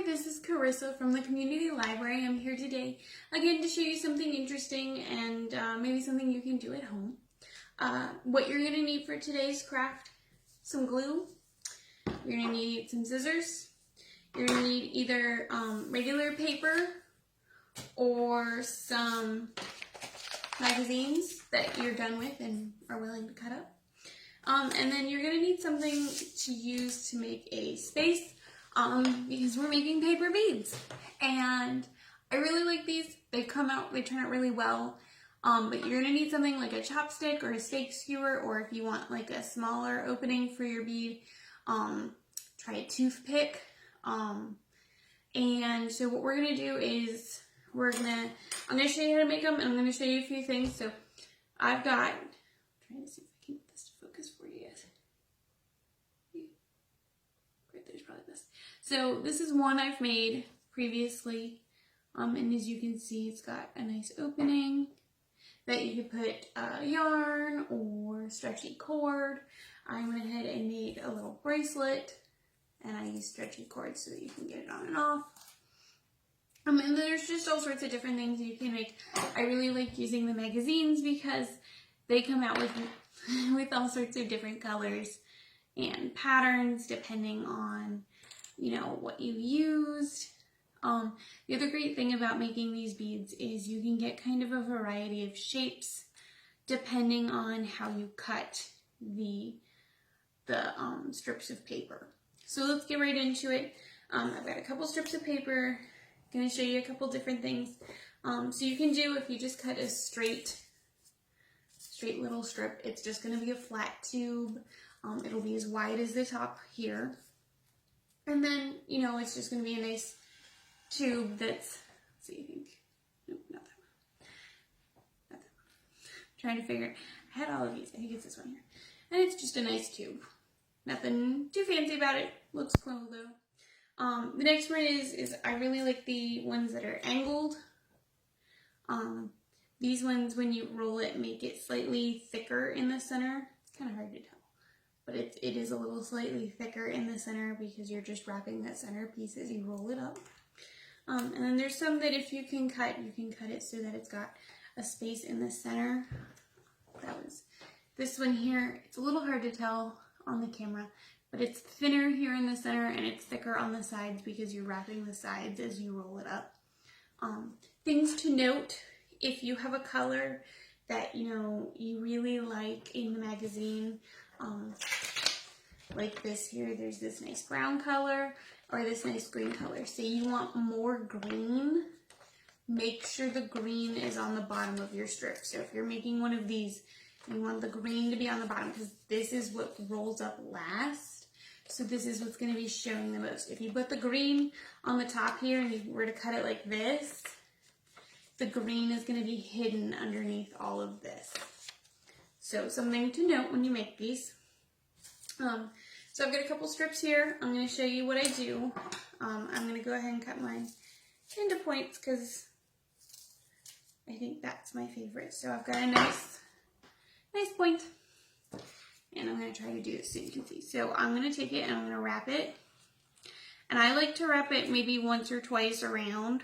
Hi, this is Carissa from the Community Library. I'm here today again to show you something interesting and maybe something you can do at home. What you're going to need for today's craft: some glue, you're going to need some scissors, you're going to need either regular paper or some magazines that you're done with and are willing to cut up. And then you're going to need something to use to make a space because we're making paper beads. And I really like these. They turn out really well. But you're going to need something like a chopstick or a steak skewer, or if you want like a smaller opening for your bead, try a toothpick. And so what we're going to do is I'm going to show you how to make them, and I'm going to show you a few things. So I've got, I'm trying to see if I can get this to focus for you guys. Right there's probably best. So this is one I've made previously, and as you can see, it's got a nice opening that you could put yarn or stretchy cord. I went ahead and made a little bracelet, and I used stretchy cord so that you can get it on and off. And there's just all sorts of different things you can make. I really like using the magazines because they come out with all sorts of different colors and patterns depending on, you know, what you used. The other great thing about making these beads is you can get kind of a variety of shapes depending on how you cut the strips of paper. So let's get right into it. I've got a couple strips of paper. I'm going to show you a couple different things. So you can do, if you just cut a straight little strip, it's just going to be a flat tube. It'll be as wide as the top here. And then, you know, it's just going to be a nice tube that's, let's see, I think, nope, not that one. Not that one. I'm trying to figure, I had all of these. I think it's this one here. And it's just a nice tube. Nothing too fancy about it. Looks cool though. The next one is I really like the ones that are angled. These ones, when you roll it, make it slightly thicker in the center. It's kind of hard to tell, but it is a little slightly thicker in the center because you're just wrapping that center piece as you roll it up. And then there's some that if you can cut it so that it's got a space in the center. This one here. It's a little hard to tell on the camera, but it's thinner here in the center and it's thicker on the sides because you're wrapping the sides as you roll it up. Things to note: if you have a color that you really like in the magazine, like this here, there's this nice brown color or this nice green color. Say you want more green, make sure the green is on the bottom of your strip. So if you're making one of these, you want the green to be on the bottom because this is what rolls up last. So this is what's going to be showing the most. If you put the green on the top here and you were to cut it like this, the green is going to be hidden underneath all of this. So something to note when you make these. So I've got a couple strips here. I'm going to show you what I do. I'm going to go ahead and cut mine into points because I think that's my favorite. So I've got a nice point. And I'm going to try to do this so you can see. So I'm going to take it and I'm going to wrap it. And I like to wrap it maybe once or twice around,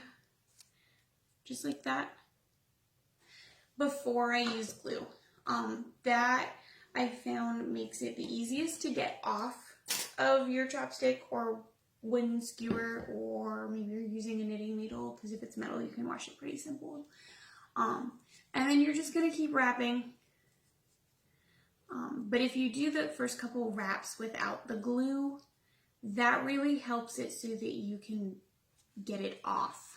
just like that, before I use glue. That I found makes it the easiest to get off of your chopstick or wooden skewer, or maybe you're using a knitting needle, because if it's metal you can wash it pretty simple. And then you're just going to keep wrapping. But if you do the first couple wraps without the glue, that really helps it so that you can get it off.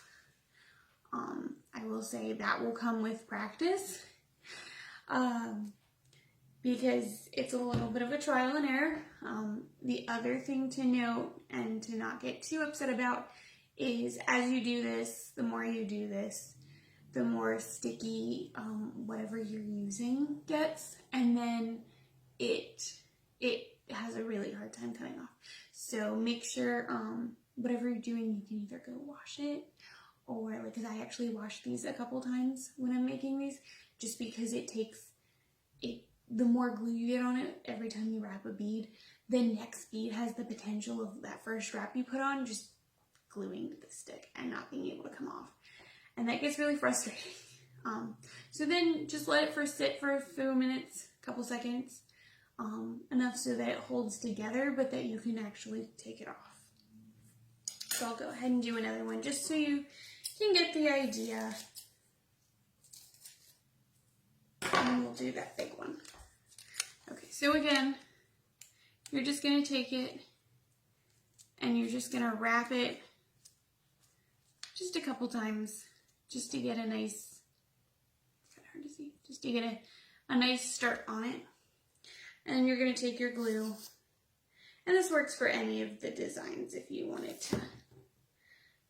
I will say that will come with practice, because it's a little bit of a trial and error. The other thing to note and to not get too upset about is as you do this, the more you do this, the more sticky whatever you're using gets, and then it has a really hard time coming off. So make sure whatever you're doing, you can either go wash it, or like, because I actually wash these a couple times when I'm making these, just because the more glue you get on it every time you wrap a bead, the next bead has the potential of that first wrap you put on just gluing to the stick and not being able to come off. And that gets really frustrating. So then just let it sit for a few minutes, a couple seconds, enough so that it holds together, but that you can actually take it off. So I'll go ahead and do another one just so you can get the idea. And we'll do that big one. Okay, so again, you're just going to take it and you're just going to wrap it just a couple times just to get a nice, it's kind of hard to see, just to get a nice start on it. And then you're going to take your glue, and this works for any of the designs if you wanted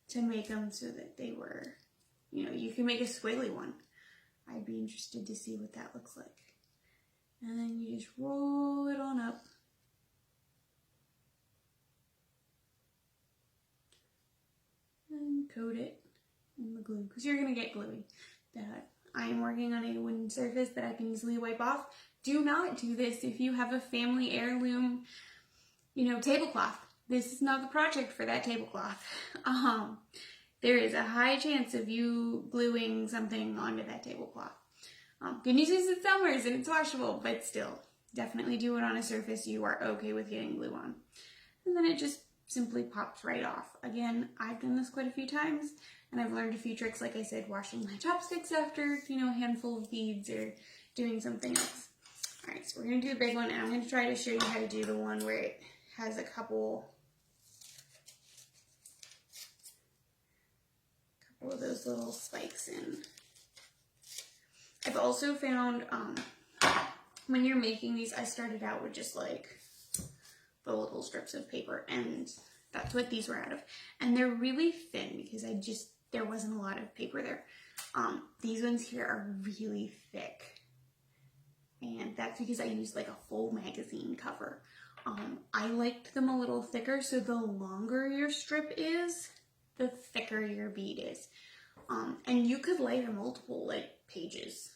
to make them so that they were, you know, you can make a squiggly one. I'd be interested to see what that looks like. And then you just roll it on up. And coat it in the glue, because you're going to get gluey. That I am working on a wooden surface that I can easily wipe off. Do not do this if you have a family heirloom, you know, tablecloth. This is not the project for that tablecloth. There is a high chance of you gluing something onto that tablecloth. Good news is it's Elmer's and it's washable, but still, definitely do it on a surface you are okay with getting glue on. And then it just simply pops right off. Again, I've done this quite a few times, and I've learned a few tricks, like I said, washing my chopsticks after, you know, a handful of beads or doing something else. All right, so we're gonna do the big one, and I'm gonna try to show you how to do the one where it has a couple of those little spikes in. I've also found when you're making these, I started out with just like the little strips of paper, and that's what these were out of. And they're really thin because there wasn't a lot of paper there. These ones here are really thick, and that's because I used like a full magazine cover. I liked them a little thicker, so the longer your strip is, the thicker your bead is. And you could layer multiple like pages.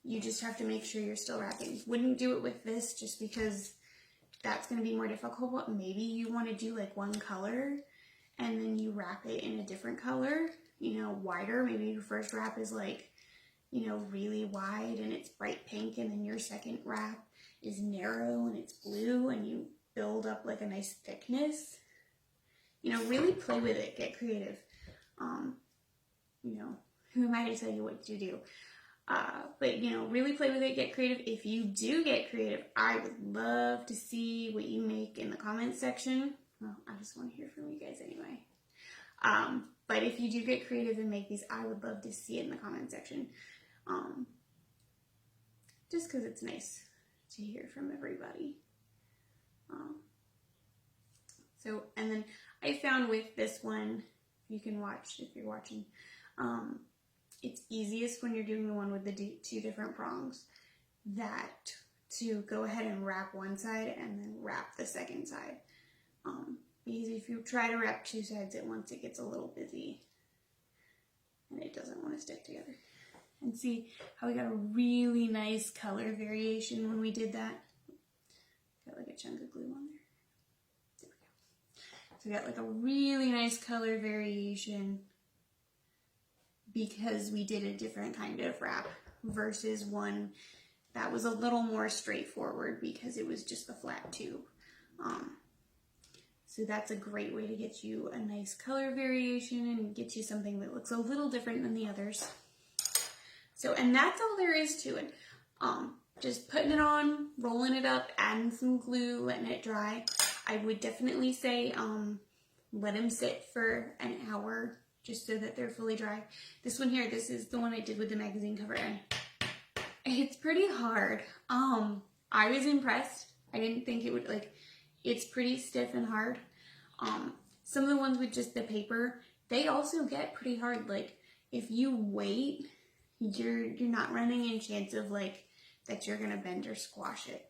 You just have to make sure you're still wrapping. Wouldn't do it with this just because that's going to be more difficult, but maybe you want to do like one color and then you wrap it in a different color, you know, wider. Maybe your first wrap is like, you know, really wide and it's bright pink, and then your second wrap is narrow and it's blue, and you build up like a nice thickness. You know, really play with it, get creative. You know, who am I to tell you what to do? But, you know, really play with it, get creative. If you do get creative, I would love to see what you make in the comments section. Well, I just want to hear from you guys anyway. But if you do get creative and make these, I would love to see it in the comment section. Just because it's nice to hear from everybody. And then I found with this one, you can watch if you're watching, it's easiest when you're doing the one with the two different prongs, that to go ahead and wrap one side and then wrap the second side. Because if you try to wrap two sides at once, it gets a little busy and it doesn't want to stick together. And see how we got a really nice color variation when we did that? Got like a chunk of glue on there. There we go. So we got like a really nice color variation because we did a different kind of wrap versus one that was a little more straightforward because it was just the flat tube. So that's a great way to get you a nice color variation and get you something that looks a little different than the others. So, and that's all there is to it. Just putting it on, rolling it up, adding some glue, letting it dry. I would definitely say let them sit for an hour just so that they're fully dry. This one here, this is the one I did with the magazine cover, and it's pretty hard. I was impressed. I didn't think it would, like, it's pretty stiff and hard. Some of the ones with just the paper, they also get pretty hard. Like, if you wait, you're not running any chance of like that you're gonna bend or squash it.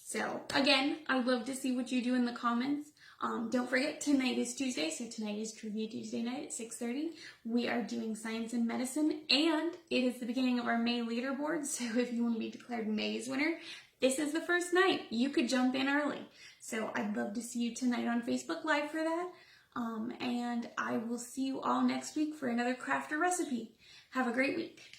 So again, I'd love to see what you do in the comments. Don't forget, tonight is Tuesday, so tonight is Trivia Tuesday night at 6:30. We are doing science and medicine, and it is the beginning of our May leaderboard. So if you want to be declared May's winner, this is the first night. You could jump in early. So I'd love to see you tonight on Facebook Live for that. And and I will see you all next week for another craft or recipe. Have a great week.